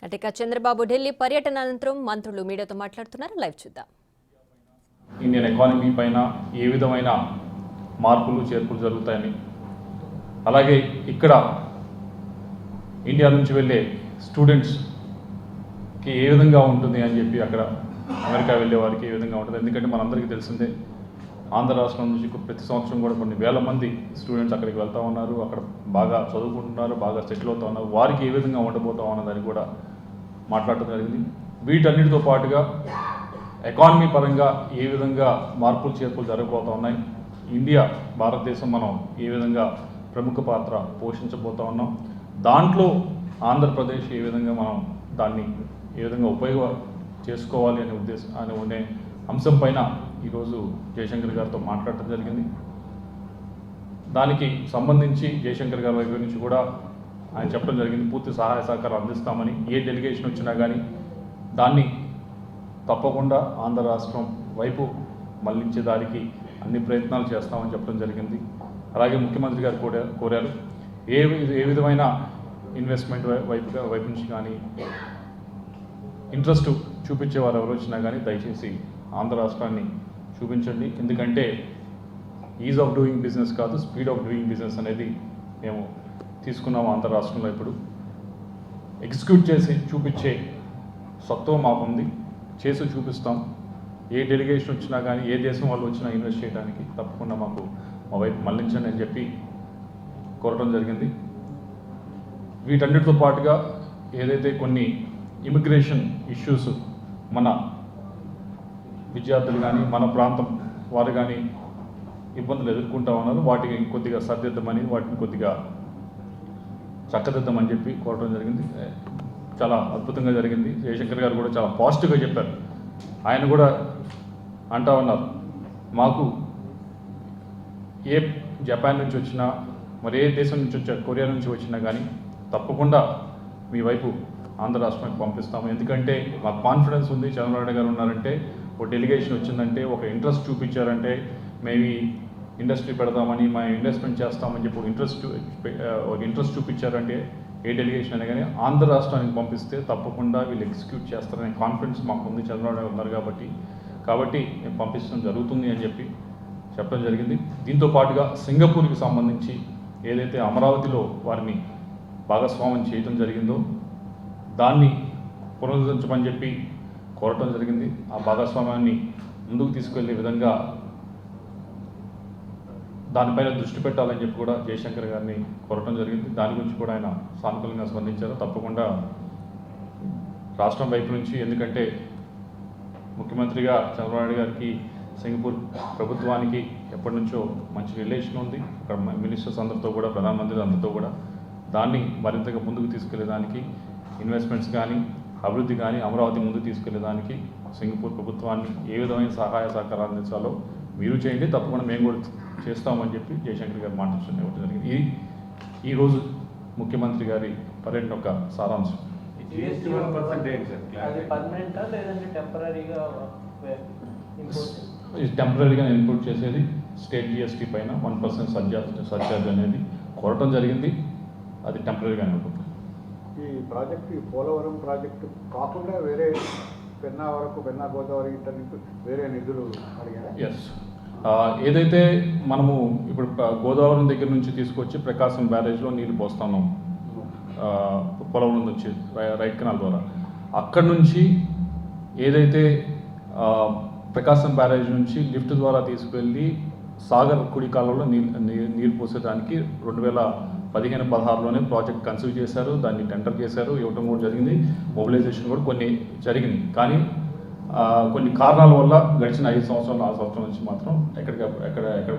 అటిక చంద్రబాబు ఢిల్లీ పర్యటన అనంతరం మంత్రులు మీడియాతో మాట్లాడుతున్నారు. లైవ్ చూద్దాం. ఇండియన్ ఎకానమీ పైన ఏ విధమైన మార్పులు చేర్పులు జరుగుతాయని, అలాగే ఇక్కడ ఇండియా నుంచి వెళ్ళే స్టూడెంట్స్కి ఏ విధంగా ఉంటుంది అని చెప్పి, అక్కడ అమెరికా వెళ్ళే వారికి ఏ విధంగా ఉంటుంది. ఎందుకంటే మనందరికీ తెలిసిందే, ఆంధ్ర రాష్ట్రం నుంచి ప్రతి సంవత్సరం కూడా కొన్ని వేల మంది స్టూడెంట్స్ అక్కడికి వెళ్తూ ఉన్నారు, అక్కడ బాగా చదువుకుంటున్నారు, బాగా సెటిల్ అవుతూ ఉన్నారు. వారికి ఏ విధంగా ఉండబోతా ఉన్నదని కూడా మాట్లాడటం జరిగింది. వీటన్నిటితో పాటుగా ఎకానమీ పరంగా ఏ విధంగా మార్పులు చేర్పులు జరగబోతూ ఉన్నాయి, ఇండియా భారతదేశం మనం ఏ విధంగా ప్రముఖ పాత్ర పోషించబోతూ ఉన్నాం, దాంట్లో ఆంధ్రప్రదేశ్ ఏ విధంగా మనం దాన్ని ఏ విధంగా ఉపయోగ చేసుకోవాలి అనే అంశం పైన ఈరోజు జయశంకర్ గారితో మాట్లాడటం జరిగింది. దానికి సంబంధించి జయశంకర్ గారి వైపు నుంచి కూడా ఆయన చెప్పడం జరిగింది, పూర్తి సహాయ సహకారం అందిస్తామని. ఏ డెలిగేషన్ వచ్చినా కానీ దాన్ని తప్పకుండా ఆంధ్ర రాష్ట్రం వైపు మళ్లించే దానికి అన్ని ప్రయత్నాలు చేస్తామని చెప్పడం జరిగింది. అలాగే ముఖ్యమంత్రి గారు కూడా కోరారు, ఏ విధమైన ఇన్వెస్ట్మెంట్ వైపు నుంచి కానీ ఇంట్రెస్ట్ చూపించేవారు ఎవరు వచ్చినా కానీ దయచేసి ఆంధ్ర రాష్ట్రాన్ని చూపించండి. ఎందుకంటే ఈజ్ ఆఫ్ డూయింగ్ బిజినెస్ కాదు, స్పీడ్ ఆఫ్ డూయింగ్ బిజినెస్ అనేది మేము తీసుకున్నాము ఆంధ్ర రాష్ట్రంలో. ఇప్పుడు ఎగ్జిక్యూట్ చేసి చూపించే సత్వం మాకుంది, చేసి చూపిస్తాం. ఏ డెలిగేషన్ వచ్చినా కానీ, ఏ దేశం వాళ్ళు వచ్చినా ఇన్వెస్ట్ చేయడానికి తప్పకుండా మా వైపు మళ్లించండి అని చెప్పి కోరటం జరిగింది. వీటన్నిటితో పాటుగా ఏదైతే కొన్ని ఇమిగ్రేషన్ ఇష్యూస్ మన విద్యార్థులు కానీ, మన ప్రాంతం వారు కానీ ఇబ్బందులు ఎదుర్కొంటా ఉన్నారు, వాటికి కొద్దిగా సర్దిద్దామని, వాటిని కొద్దిగా చక్కదిద్దామని చెప్పి కోరడం జరిగింది. చాలా అద్భుతంగా జరిగింది. జయశంకర్ గారు కూడా చాలా పాజిటివ్గా చెప్పారు. ఆయన కూడా అంటా ఉన్నారు, మాకు ఏ జపాన్ నుంచి వచ్చినా, మరి ఏ దేశం నుంచి వచ్చా, కొరియా నుంచి వచ్చినా కానీ తప్పకుండా మీ వైపు ఆంధ్ర రాష్ట్రానికి పంపిస్తాము. ఎందుకంటే మాకు కాన్ఫిడెన్స్ ఉంది, చంద్రబాబు నాయుడు గారు ఉన్నారంటే, ఒక డెలిగేషన్ వచ్చిందంటే, ఒక ఇంట్రెస్ట్ చూపించారంటే, మేము ఇండస్ట్రీ పెడదామని, మా ఇన్వెస్ట్మెంట్ చేస్తామని చెప్పి ఒక ఇంట్రెస్ట్ చూపించారంటే, ఏ డెలిగేషన్ అయినా కానీ ఆంధ్ర రాష్ట్రానికి పంపిస్తే తప్పకుండా వీళ్ళు ఎగ్జిక్యూట్ చేస్తారనే కాన్ఫిడెన్స్ మాకు ఉంది, చంద్రబాబు నాయుడు ఉన్నారు కాబట్టి మేము పంపించడం జరుగుతుంది అని చెప్పి చెప్పడం జరిగింది. దీంతో పాటుగా సింగపూర్కి సంబంధించి ఏదైతే అమరావతిలో వారిని భాగస్వామ్యం చేయడం జరిగిందో దాన్ని పునరుద్ధరించమని చెప్పి కోరటం జరిగింది. ఆ భాగస్వామ్యాన్ని ముందుకు తీసుకెళ్లే విధంగా దానిపైన దృష్టి పెట్టాలని చెప్పి కూడా జయశంకర్ గారిని కోరటం జరిగింది. దాని గురించి కూడా ఆయన సానుకూలంగా స్పందించారు. తప్పకుండా రాష్ట్రం వైపు నుంచి, ఎందుకంటే ముఖ్యమంత్రిగా చంద్రబాబు నాయుడు గారికి సింగపూర్ ప్రభుత్వానికి ఎప్పటి నుంచో మంచి రిలేషన్ ఉంది. అక్కడ మినిస్టర్స్ అందరితో కూడా, ప్రధానమంత్రి అందరితో కూడా దాన్ని మరింతగా ముందుకు తీసుకెళ్లేదానికి, ఇన్వెస్ట్మెంట్స్ కానీ, అభివృద్ధి కానీ, అమరావతి ముందుకు తీసుకెళ్లేదానికి సింగపూర్ ప్రభుత్వాన్ని ఏ విధమైన సహాయ సహకారాలు అందించాలో మీరు చేయండి, తప్పకుండా మేము కూడా చేస్తామని చెప్పి జయశంకర్ గారు మాట్లాడడం ఇవ్వడం జరిగింది. ఈరోజు ముఖ్యమంత్రి గారి పర్యటన యొక్క సారాంశం. టెంపరీగా ఇన్పుట్ చేసేది స్టేట్ జిఎస్టీ పైన 1% సర్చార్జ్ అనేది కోరటం జరిగింది. అది టెంపరీగానే ఉంటుంది. ఈ ప్రాజెక్టు, ఈ పోలవరం ప్రాజెక్టు కాకుండా వేరే పెన్నా వరకు, పెన్నా గోదావరి ఇంటర్నెట్ వేరే నిధులు అడిగారా? ఎస్, ఏదైతే మనము ఇప్పుడు గోదావరి దగ్గర నుంచి తీసుకొచ్చి ప్రకాశం బ్యారేజ్లో నీళ్ళు పోస్తున్నాం, పోలవరం నుంచి రైట్ కెనాల్ ద్వారా, అక్కడి నుంచి ఏదైతే ప్రకాశం బ్యారేజ్ నుంచి లిఫ్ట్ ద్వారా తీసుకెళ్ళి సాగర్ కుడి కాలంలో నీరు పోసేదానికి 2015-16లోనే ప్రాజెక్ట్ కన్సీవ్ చేశారు. దాన్ని టెండర్ చేశారు, ఇవ్వటం కూడా జరిగింది. మొబిలైజేషన్ కూడా కొన్ని జరిగింది. కానీ కొన్ని కారణాల వల్ల గడిచిన 5 సంవత్సరాలు, 6 సంవత్సరాల నుంచి మాత్రం ఎక్కడ